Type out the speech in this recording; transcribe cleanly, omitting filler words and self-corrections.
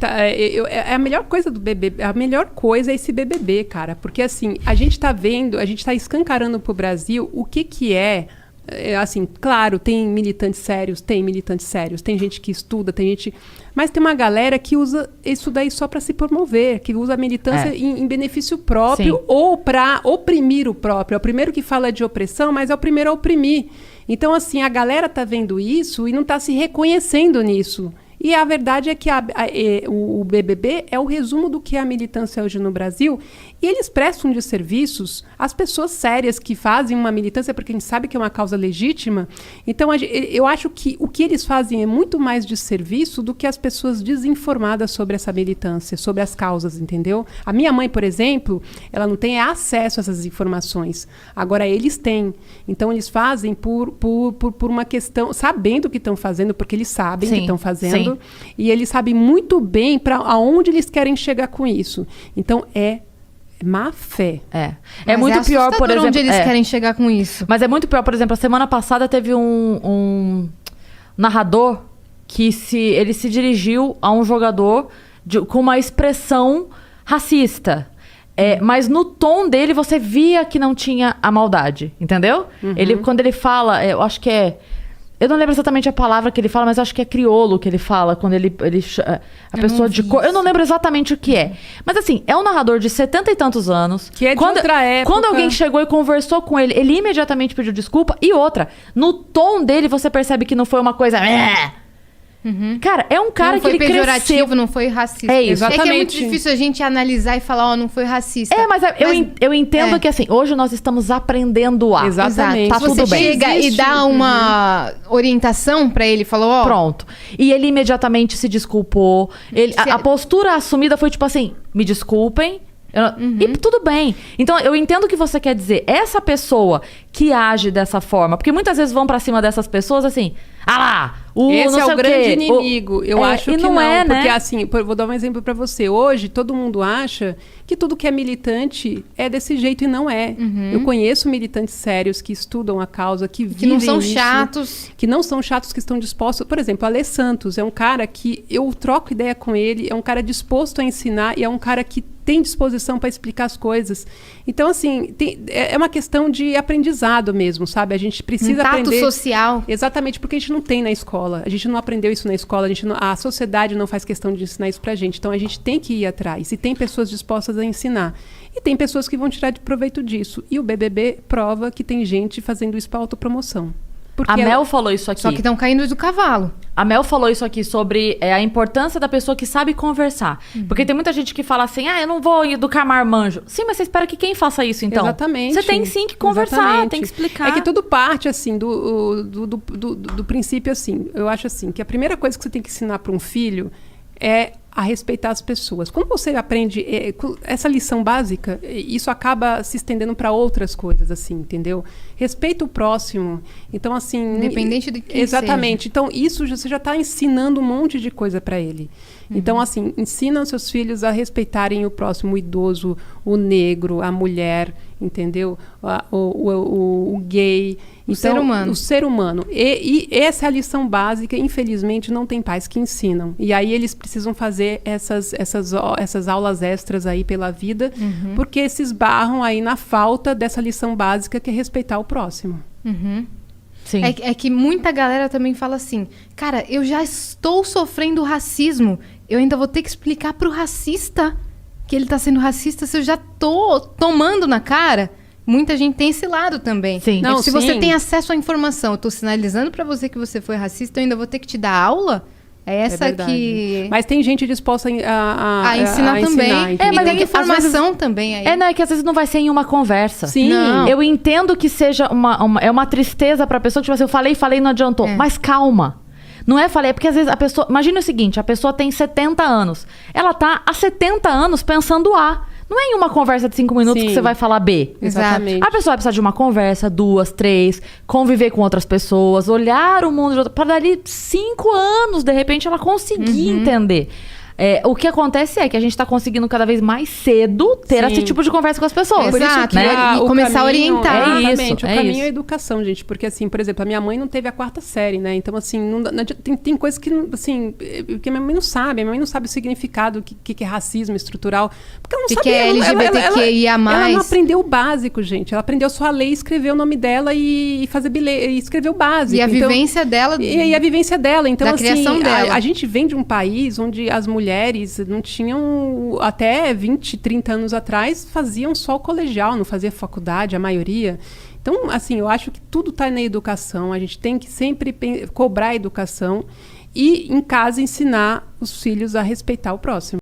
É a melhor coisa do BBB, a melhor coisa é esse BBB, cara, porque assim, a gente tá escancarando pro Brasil o que é, assim, claro, tem militantes sérios, tem gente que estuda, tem gente, mas tem uma galera que usa isso daí só para se promover, que usa a militância em benefício próprio. Sim. Ou para oprimir o próprio. É o primeiro que fala de opressão, mas é o primeiro a oprimir. Então, assim, a galera tá vendo isso e não tá se reconhecendo nisso. E a verdade é que o BBB é o resumo do que é a militância hoje no Brasil. E eles prestam de serviços às pessoas sérias que fazem uma militância, porque a gente sabe que é uma causa legítima. Então, eu acho que o que eles fazem é muito mais de serviço do que as pessoas desinformadas sobre essa militância, sobre as causas, entendeu? A minha mãe, por exemplo, ela não tem acesso a essas informações. Agora, eles têm. Então, eles fazem por uma questão, sabendo o que estão fazendo, porque eles sabem o que estão fazendo. Sim. E eles sabem muito bem para aonde eles querem chegar com isso. Então, é má fé. É muito pior, por exemplo... onde eles querem chegar com isso. Mas é muito pior, por exemplo, a semana passada teve um narrador que ele se dirigiu a um jogador com uma expressão racista. Mas no tom dele você via que não tinha a maldade, entendeu? Uhum. Quando ele fala, eu acho que eu não lembro exatamente a palavra que ele fala, mas eu acho que é crioulo que ele fala, quando a pessoa de cor... Eu não lembro exatamente o que é. Mas assim, é um narrador de 70 e tantos anos. Que é de outra época. Quando alguém chegou e conversou com ele, ele imediatamente pediu desculpa. E outra, no tom dele você percebe que não foi uma coisa... Uhum. Cara, é um cara que ele cresceu... Não foi pejorativo, não foi racista. É isso. Exatamente. É que é muito difícil a gente analisar e falar, não foi racista. Mas eu entendo que assim, hoje nós estamos aprendendo a... Exatamente. Tá tudo bem. Você chega e dá uma orientação pra ele, falou, Pronto. E ele imediatamente se desculpou. A postura assumida foi tipo assim, me desculpem. E tudo bem. Então, eu entendo o que você quer dizer. Essa pessoa que age dessa forma, porque muitas vezes vão pra cima dessas pessoas assim, esse é o grande inimigo. Eu acho que não, né? Porque assim, vou dar um exemplo pra você. Hoje, todo mundo acha que tudo que é militante é desse jeito e não é. Eu conheço militantes sérios que estudam a causa, que vivem não são isso, chatos. que não são chatos, que estão dispostos... Por exemplo, Alê Santos é um cara que eu troco ideia com ele, é um cara disposto a ensinar e é um cara que tem disposição para explicar as coisas. Então, assim, é uma questão de aprendizado mesmo, sabe? A gente precisa aprender... tato social. Exatamente, porque a gente não tem na escola. A gente não aprendeu isso na escola. A sociedade não faz questão de ensinar isso pra gente. Então, a gente tem que ir atrás. E tem pessoas dispostas a ensinar. E tem pessoas que vão tirar de proveito disso. E o BBB prova que tem gente fazendo isso para autopromoção. A Mel falou isso aqui. Só que estão caindo do cavalo. A Mel falou isso aqui sobre a importância da pessoa que sabe conversar. Porque tem muita gente que fala assim, eu não vou educar marmanjo. Sim, mas você espera que quem faça isso, então? Exatamente. Você tem sim que conversar, tem que explicar. É que tudo parte, assim, do princípio, assim. Eu acho assim, que a primeira coisa que você tem que ensinar para um filho é a respeitar as pessoas. Quando você aprende essa lição básica, isso acaba se estendendo para outras coisas, assim, entendeu? Respeita o próximo. Então, assim... Independente do que exatamente. seja. Então, isso você já está ensinando um monte de coisa para ele. Então, assim, ensina os seus filhos a respeitarem o próximo, o idoso, o negro, a mulher, entendeu? O gay. O ser humano. O ser humano. E essa é a lição básica. Infelizmente, não tem pais que ensinam. E aí eles precisam fazer essas aulas extras aí pela vida, porque se esbarram aí na falta dessa lição básica que é respeitar o próximo. Sim. É que muita galera também fala assim, cara, eu já estou sofrendo racismo, eu ainda vou ter que explicar pro racista que ele tá sendo racista se eu já tô tomando na cara. Muita gente tem esse lado também. Sim. Não, se você tem acesso à informação, eu tô sinalizando pra você que você foi racista, eu ainda vou ter que te dar aula? É essa que... Mas tem gente disposta a ensinar também. Mas tem informação também aí. Não, é que às vezes não vai ser em uma conversa. Sim. Não. Eu entendo que seja uma tristeza pra pessoa, que tipo assim, eu falei, não adiantou. Mas calma. Não é porque às vezes a pessoa... Imagina o seguinte, a pessoa tem 70 anos. Ela tá há 70 anos pensando A. Não é em uma conversa de 5 minutos que você vai falar B. Exatamente. A pessoa vai precisar de uma conversa, 2, 3, conviver com outras pessoas, olhar o mundo de outra... Para dali 5 anos, de repente, ela conseguir entender. O que acontece é que a gente tá conseguindo cada vez mais cedo ter Sim. esse tipo de conversa com as pessoas. Por isso que né? e começar a orientar. Exatamente, É o caminho isso. é a educação, gente. Porque, assim, por exemplo, a minha mãe não teve a 4ª série, né? Então, assim, tem coisas que, assim, que a minha mãe não sabe. A minha mãe não sabe o significado, o que é racismo estrutural. Porque ela não sabe. Que é LGBTQIA+. Ela não aprendeu o básico, gente. Ela aprendeu só a ler, escrever o nome dela e fazer bilhete, e escrever o básico. E a Então, vivência dela. e a vivência dela. Então, Da assim, criação dela. a gente vem de um país onde as mulheres não tinham, até 20, 30 anos atrás, faziam só o colegial, não fazia faculdade, a maioria. Então, assim, eu acho que tudo está na educação. A gente tem que sempre cobrar a educação e, em casa, ensinar os filhos a respeitar o próximo.